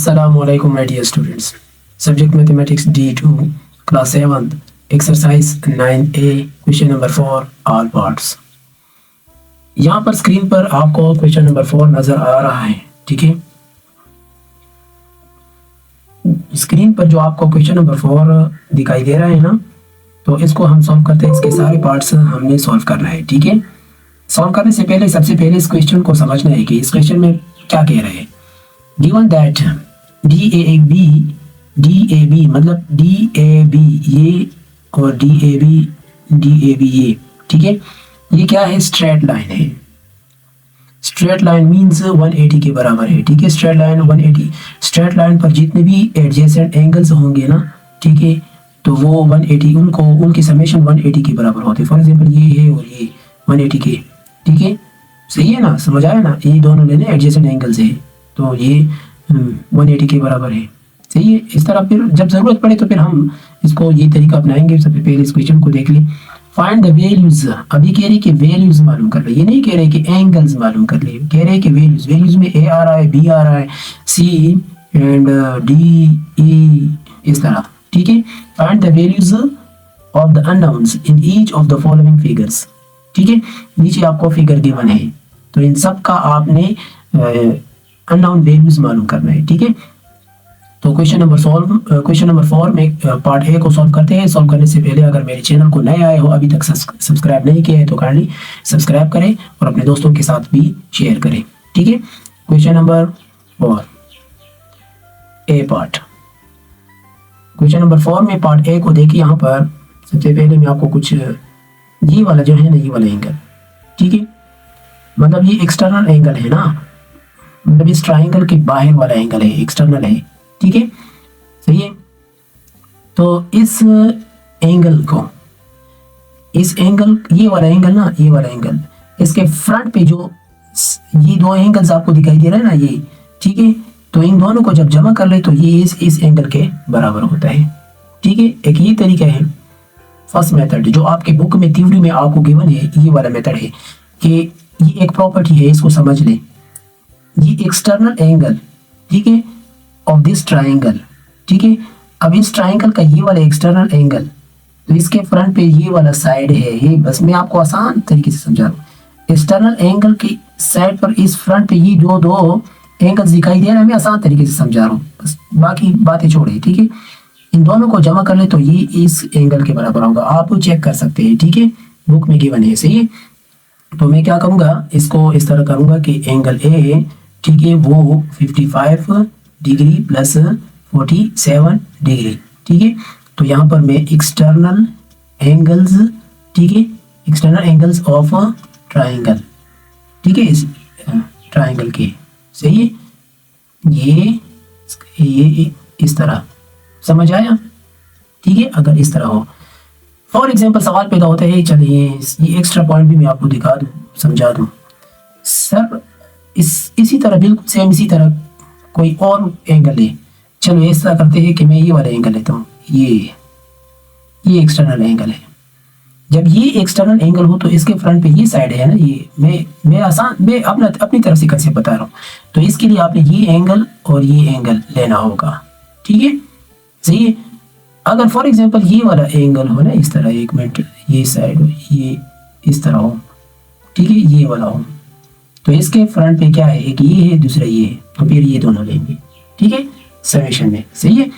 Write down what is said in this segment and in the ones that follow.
Assalamualaikum my dear students. Subject Mathematics D2 Class 7 Exercise 9A Question number 4 All Parts. यहाँ पर screen पर आपको question number 4 नजर आ रहा है, ठीक है। स्क्रीन पर जो आपको क्वेश्चन नंबर 4 दिखाई दे रहा है ना, तो इसको हम सॉल्व करते हैं। इसके सारे पार्ट्स हमने सॉल्व करना है, ठीक है। सॉल्व करने से पहले सबसे पहले इस क्वेश्चन को समझना है कि इस क्वेश्चन में क्या कह रहे हैं। गिवन दैट DAB मतलब DAB ये और DAB ये, ठीक है। ये क्या है? स्ट्रेट लाइन है। स्ट्रेट लाइन मींस 180 के बराबर है, ठीक है। स्ट्रेट लाइन 180, स्ट्रेट लाइन पर जितने भी एडजेसेंट एंगल्स होंगे ना, ठीक है, तो वो 180 उनकी समेशन 180 के बराबर होते हैं। फॉर एग्जांपल ये है और ये 180 के, ठीक है। सही है ना, समझ आया ना। ये दोनों लेने एडजेसेंट एंगल्स है, तो ये 180 के बराबर है, सही है। इस तरह फिर जब जरूरत पड़े तो फिर हम इसको ये तरीका अपनाएंगे। सबसे पहले इस क्वेश्चन को देख ले। Find the values. अभी कह रहे कि वैल्यूज मालूम कर ले, ये नहीं कह रहे कि एंगल्स मालूम कर ले, कह रहे कि वैल्यूज में A आ रहा है, B आ रहा है, C एंड D E इस तरह, ठीक है। Find the values of the unknowns in each of the following figures, ठीक है। नीचे आपको फिगर गिवन है, तो इन सब का आपने अननोन वैल्यूज मालूम करना है, ठीक है। तो क्वेश्चन नंबर 4 में पार्ट ए को सॉल्व करते हैं। सॉल्व करने से पहले अगर मेरे चैनल को नए आए हो, अभी तक सब्सक्राइब नहीं किया है, तो काइंडली सब्सक्राइब करें और अपने दोस्तों के साथ भी शेयर करें, ठीक है। क्वेश्चन नंबर 4 ए पार्ट। क्वेश्चन नंबर 4 में पार्ट ए को देखिए। यहाँ पर सबसे पहले मैं आपको कुछ ये वाला जो है ना, ये वाला एंगल, ठीक है, मतलब ये एक्सटर्नल एंगल है ना, मतलब इस ट्राइंगल के बाहर वाला एंगल है, एक्सटर्नल है, ठीक है, सही है। तो इस एंगल को, इस एंगल, ये वाला एंगल ना, ये वाला एंगल, इसके फ्रंट पे जो ये दो एंगल्स आपको दिखाई दे रहा है ना, ये, ठीक है। तो इन दोनों को जब जमा कर ले तो ये इस एंगल के बराबर होता है, ठीक है। एक ये तरीका है, फर्स्ट मेथड जो आपके बुक में थ्योरी में आपको गिवन है, ये वाला मेथड है कि ये एक प्रॉपर्टी है, इसको समझ ले। ये एक्सटर्नल एंगल, ठीक है, ऑफ दिस ट्राइंगल, ठीक है। अब इस ट्राइंगल का ये वाला एक्सटर्नल एंगल, तो इसके फ्रंट पे ये वाला साइड है, ये बस मैं आपको आसान तरीके से समझा रहा हूँ। एक्सटर्नल एंगल की साइड पर इस फ्रंट पे ये दो एंगल्स दिखाई दे रहे हैं, मैं आसान तरीके से समझा रहा हूँ, बस बाकी बातें छोड़े, ठीक है। इन दोनों को जमा कर ले तो ये इस एंगल के बराबर होगा। आप चेक कर सकते हैं, ठीक है, बुक में गिवन है, सही है। तो मैं क्या करूँगा, इसको इस तरह करूँगा कि एंगल ए, ठीक है, वो 55 डिग्री प्लस 47 डिग्री, ठीक है। तो यहाँ पर मैं एक्सटर्नल एंगल्स, ठीक है, एक्सटर्नल एंगल्स ऑफ ट्राइंगल, ठीक है, इस ट्राइंगल के, सही है। ये इस तरह, समझ आया, ठीक है। अगर इस तरह हो, फॉर एग्जाम्पल सवाल पैदा होता है, चलिए ये एक्स्ट्रा पॉइंट भी मैं आपको दिखा दूँ, समझा दूँ। सर इसी तरह, बिल्कुल सेम इसी तरह कोई और एंगल है। चलो ऐसा करते हैं कि मैं ये वाला एंगल लेता हूँ, ये एक्सटर्नल एंगल है। जब ये एक्सटर्नल एंगल हो तो इसके फ्रंट पे ये साइड है ना, ये मैं अपनी तरफ से कंसेप्ट बता रहा हूँ। तो इसके लिए आपने ये एंगल और ये एंगल लेना होगा, ठीक है, सही है। अगर फॉर एग्जांपल ये वाला एंगल हो ना, इस तरह, एक मिनट, ये साइड ये इस तरह हो, ठीक है, ये वाला हो, तो इसके फ्रंट पे क्या है, एक ये है, दूसरा ये है, तो फिर ये दोनों लेंगे, ठीक है, समेशन में, सही है।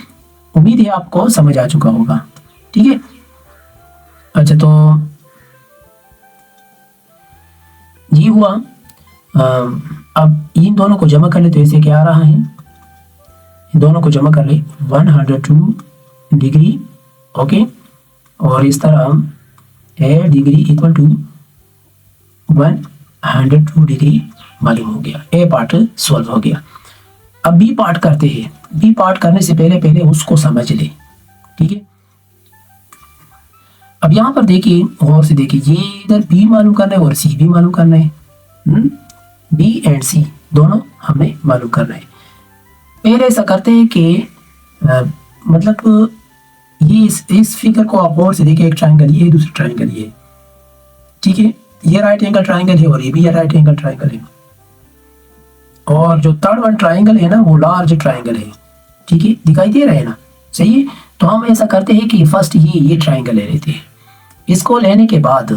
उम्मीद है आपको समझ आ चुका होगा, ठीक है। अच्छा, तो ये हुआ। अब इन दोनों को जमा कर ले तो ऐसे क्या आ रहा है, इन दोनों को जमा कर ले 102 डिग्री, ओके, और इस तरह ए डिग्री इक्वल टू 102 डिग्री मालूम हो गया। ए पार्ट सॉल्व हो गया। अब बी पार्ट करते हैं। बी पार्ट करने से पहले उसको समझ ले, ठीक है। अब यहाँ पर देखिए, गौर से देखिए, ये इधर बी मालूम करना है और सी भी मालूम करना है। बी एंड सी दोनों हमें मालूम करना है। पहले ऐसा करते हैं कि मतलब ये इस फिगर को आप गौर से देखिए, एक ट्राइंगल ये है, दूसरा ट्राइंगल ये, ठीक है। ये राइट एंगल ट्राइंगल है और ये भी राइट एंगल ट्राइंगल है। और जो थर्ड वन ट्राइंगल है ना वो लार्ज ट्राइंगल है, ठीक है, दिखाई दे रहा है ना, सही है। तो हम ऐसा करते हैं कि फर्स्ट ये ट्राइंगल ले लेते हैं। इसको लेने के बाद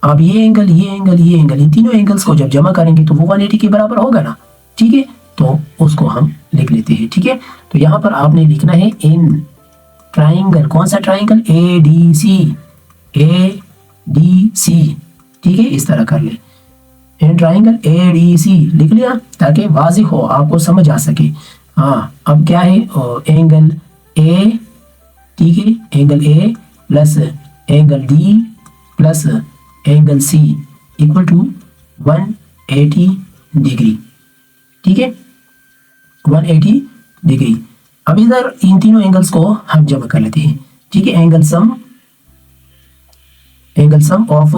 अब ये एंगल इन तीनों एंगल्स को जब जमा करेंगे तो वो 180 के बराबर होगा ना, ठीक है। तो उसको हम लिख लेते हैं, ठीक है। तो यहाँ पर आपने लिखना है इन ट्राइंगल, कौन सा ट्राइंगल, ए डी सी, ठीक है, इस तरह कर ले। In triangle A D C लिख लिया ताकि वाज़िह हो, आपको समझ आ सके। हाँ, अब क्या है, एंगल ए, ठीक है, angle A plus angle D plus angle C equal to 180 degree, ठीक है, 180 डिग्री। अब इधर इन तीनों एंगल्स को हम जमा कर लेते हैं, ठीक है। एंगल सम ऑफ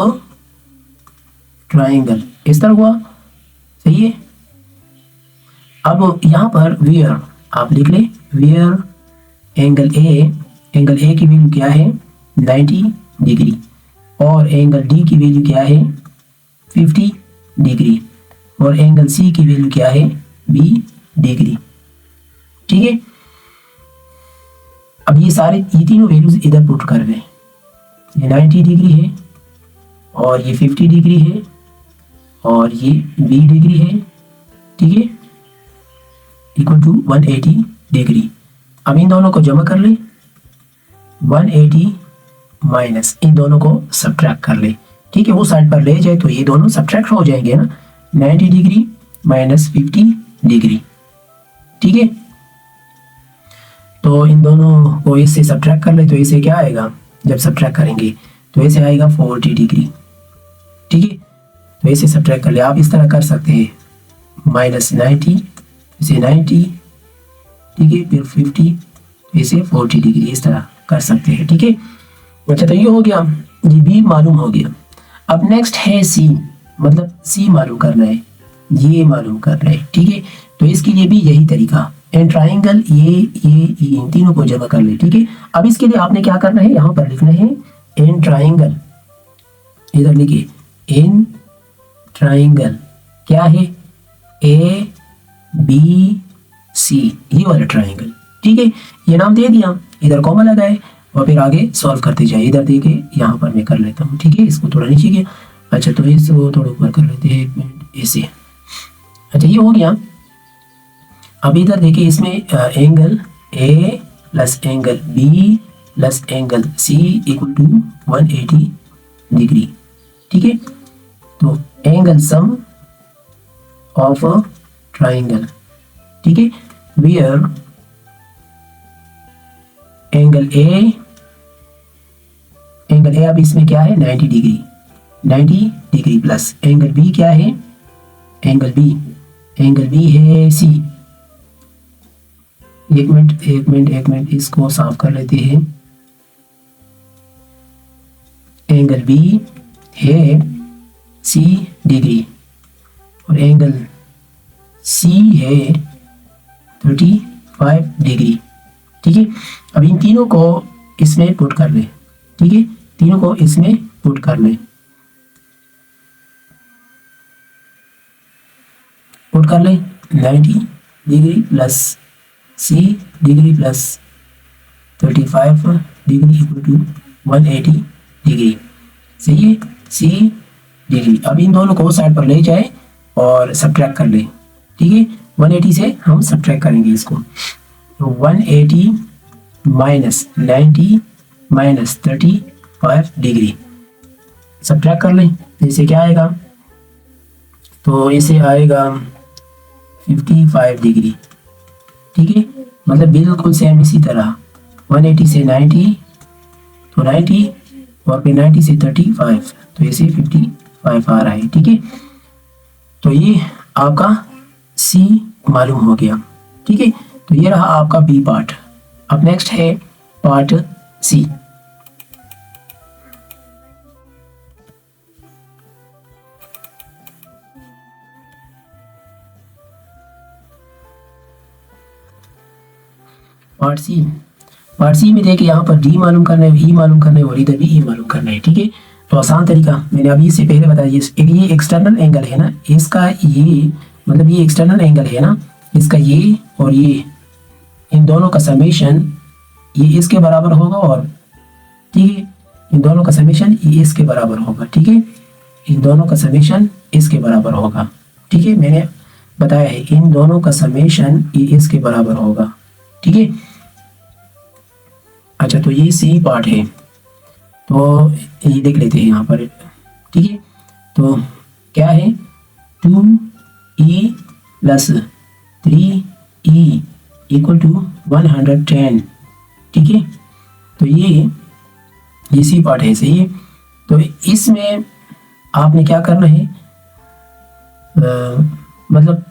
ट्राइंगल इस तरह हुआ, सही है। अब यहाँ पर वेयर आप लिख ले, वेयर एंगल ए की वैल्यू क्या है 90 डिग्री और एंगल डी की वैल्यू क्या है 50 डिग्री और एंगल सी की वैल्यू क्या है 20 डिग्री, ठीक है। अब ये तीनों वैल्यूज इधर पुट कर रहे हैं, ये 90 डिग्री है और ये 50 डिग्री है और ये 20 डिग्री है, ठीक है, इक्वल टू 180 डिग्री। अब इन दोनों को जमा कर ले, 180 माइनस इन दोनों को सब्ट्रैक्ट कर ले, ठीक है, वो साइड पर ले जाए तो ये दोनों सब्ट्रैक्ट हो जाएंगे ना, 90 डिग्री माइनस 50 डिग्री, ठीक है। तो इन दोनों को इससे सब्ट्रैक्ट कर ले तो इसे क्या आएगा, जब सब्ट्रैक्ट करेंगे तो ऐसे आएगा 40 डिग्री, ठीक है। तो ऐसे सब्ट्रैक्ट कर ले, आप इस तरह कर सकते हैं, माइनस 90 इसे 90, ठीक है, फिर 50 तो इसे 40 डिग्री इस तरह कर सकते हैं, ठीक है। अच्छा, तो ये हो गया, ये बी मालूम हो गया। अब नेक्स्ट है सी, मतलब सी मालूम करना है, ये मालूम करना है, ठीक है। तो इसके लिए भी यही तरीका, एंड ट्राइंगल ये इन तीनों को जमा कर ले, ठीक है। अब इसके लिए आपने क्या करना है, यहाँ पर लिखना है एन ट्राइंगल, इधर लिखिए एन ट्राइंगल क्या है, ए बी सी, ये वाला ट्राइंगल, ठीक है। ये नाम दे दिया, इधर कॉमा लगाए और फिर आगे सॉल्व करते जाए। इधर देखे यहाँ पर मैं कर लेता हूँ, ठीक है, इसको थोड़ा नीचे किया। अच्छा, तो इसको थोड़ा ऊपर कर लेते हैं, एक मिनट ऐसे। अच्छा, ये हो गया। अब इधर देखिए, इसमें angle A plus angle B plus angle C equal to 180 degree, ठीक है। तो angle sum of a triangle, ठीक है, वेयर एंगल ए अब इसमें क्या है 90 डिग्री प्लस एंगल बी क्या है, एंगल बी है सी। एक मिनट इसको साफ कर लेते हैं। एंगल बी है सी डिग्री और एंगल सी है 35 डिग्री, ठीक है। अब इन तीनों को इसमें पुट कर ले, ठीक है, तीनों को इसमें पुट कर ले, पुट कर ले 90 degree plus C degree plus 35 degree equal to 180 degree, सही है, सी डिग्री। अब इन दोनों को साइड पर ले जाए और सब्ट्रैक्ट कर ले, ठीक है। 180 से हम सब्ट्रैक्ट करेंगे इसको, तो 180 माइनस 90 माइनस 35 डिग्री सब्ट्रैक्ट कर लें, इसे क्या आएगा, तो इसे आएगा 55 डिग्री, ठीक है। मतलब बिल्कुल सेम इसी तरह 180 से 90 तो 90 और फिर 90 से 35 तो इसे 55 आ रहा है, ठीक है। तो ये आपका सी मालूम हो गया, ठीक है। तो ये रहा आपका बी पार्ट। अब नेक्स्ट है पार्ट सी। पार्ट सी में देखिए यहाँ पर डी मालूम करना है, ई मालूम करना है और इधर भी ई मालूम करना है, ठीक है। तो आसान तरीका मैंने अभी इससे पहले बताया, ये एक्सटर्नल एंगल है ना, इसका ये मतलब ये एक्सटर्नल एंगल है ना, इसका ये और ये, इन दोनों का समेशन ये इसके बराबर होगा, और ठीक है इन दोनों का समेशन ये इसके बराबर होगा, ठीक है इन दोनों का समेशन इसके बराबर होगा, ठीक है मैंने बताया है इन दोनों का समेशन ये इसके बराबर होगा, ठीक है। अच्छा तो ये सी पार्ट है, तो ये देख लेते हैं यहाँ पर, ठीक है। तो क्या है 2e plus 3e equal to 110, ठीक है। तो ये सी पार्ट है, सही है। तो इसमें आपने क्या करना है, मतलब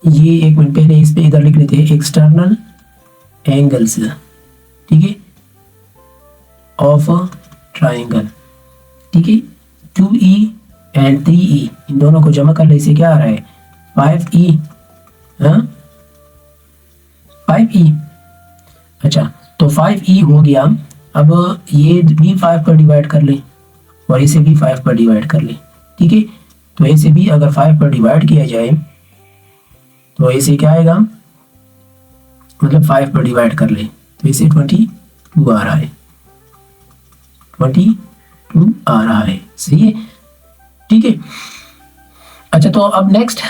ये एक मिनट पहले इस पे इधर लिख लेते हैं एक्सटर्नल एंगल्स, ठीक है ऑफ ट्राइंगल, ठीक है 2e एंड 3e इन दोनों को जमा कर ले, इसे क्या आ रहा है 5e, हाँ 5e। अच्छा तो 5e हो गया, अब ये भी 5 पर डिवाइड कर ले और इसे भी 5 पर डिवाइड कर ले, ठीक है। तो इसे भी अगर 5 पर डिवाइड किया जाए तो इसे क्या आएगा, मतलब 5 पर डिवाइड कर ले तो इसे 22 आ रहा है, 22 आ रहा है, सही है, ठीक है। अच्छा तो अब नेक्स्ट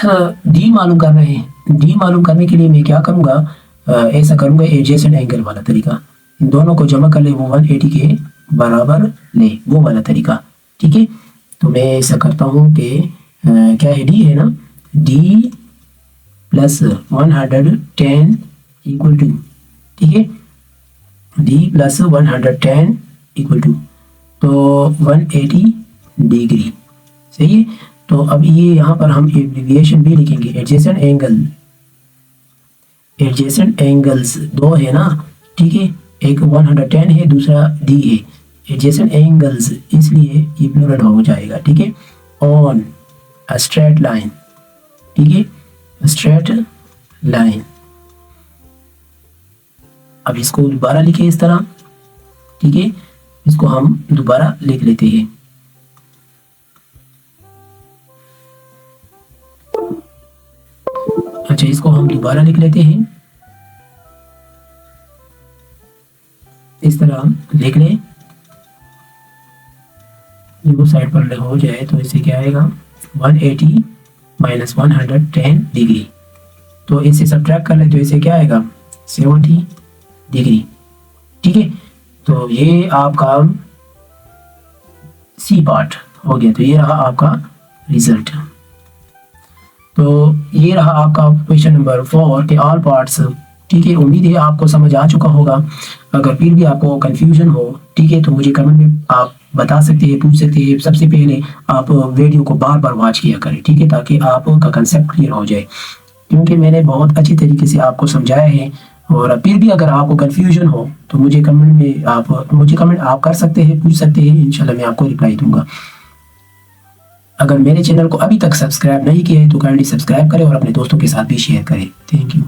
डी मालूम करना है। डी मालूम करने के लिए मैं क्या करूँगा, ऐसा करूँगा एडजेसेंट एंगल वाला तरीका, इन दोनों को जमा कर ले वो 180 के बराबर ले, वो वाला तरीका, ठीक है। तो मैं ऐसा करता हूँ कि क्या है डी है ना, डी प्लस 110 इक्वल टू, ठीक है डी प्लस 110 इक्वल टू तो 180 डिग्री, सही है। तो अब ये यहाँ पर हम एब्रिविएशन भी लिखेंगे, एडजेसेंट एंगल, एडजेसेंट एंगल्स दो है ना, ठीक है एक 110 है दूसरा डी है, एडजेसेंट एंगल्स इसलिए ये प्लूरल हो जाएगा, ठीक है ऑन अ स्ट्रेट लाइन, ठीक है स्ट्रेट लाइन। अब इसको दोबारा लिखे इस तरह, ठीक है इसको हम दोबारा लिख लेते हैं, अच्छा इसको हम दोबारा लिख लेते हैं, इस तरह लिख लें, वो साइड पर हो जाए तो इसे क्या आएगा 180 माइनस 110 डिग्री, तो इसे सब्ट्रैक्ट कर ले तो इसे क्या आएगा 70 डिग्री, ठीक है। तो ये आपका सी पार्ट हो गया, तो ये रहा आपका रिजल्ट। तो ये रहा आपका क्वेश्चन नंबर 4 के ऑल पार्ट्स, ठीक है। उम्मीद है आपको समझ आ चुका होगा, अगर फिर भी आपको कंफ्यूजन हो, ठीक है तो मुझे कमेंट में आप बता सकते हैं, पूछ सकते हैं। सबसे पहले आप वीडियो को बार बार वॉच किया करें, ठीक है ताकि आपका कंसेप्ट क्लियर हो जाए, क्योंकि मैंने बहुत अच्छी तरीके से आपको समझाया है। और फिर भी अगर आपको कंफ्यूजन हो तो मुझे कमेंट आप कर सकते हैं, पूछ सकते हैं, इंशाल्लाह मैं आपको रिप्लाई दूंगा। अगर मेरे चैनल को अभी तक सब्सक्राइब नहीं किया है तो काइंडली सब्सक्राइब करें और अपने दोस्तों के साथ भी शेयर करें। Thank you.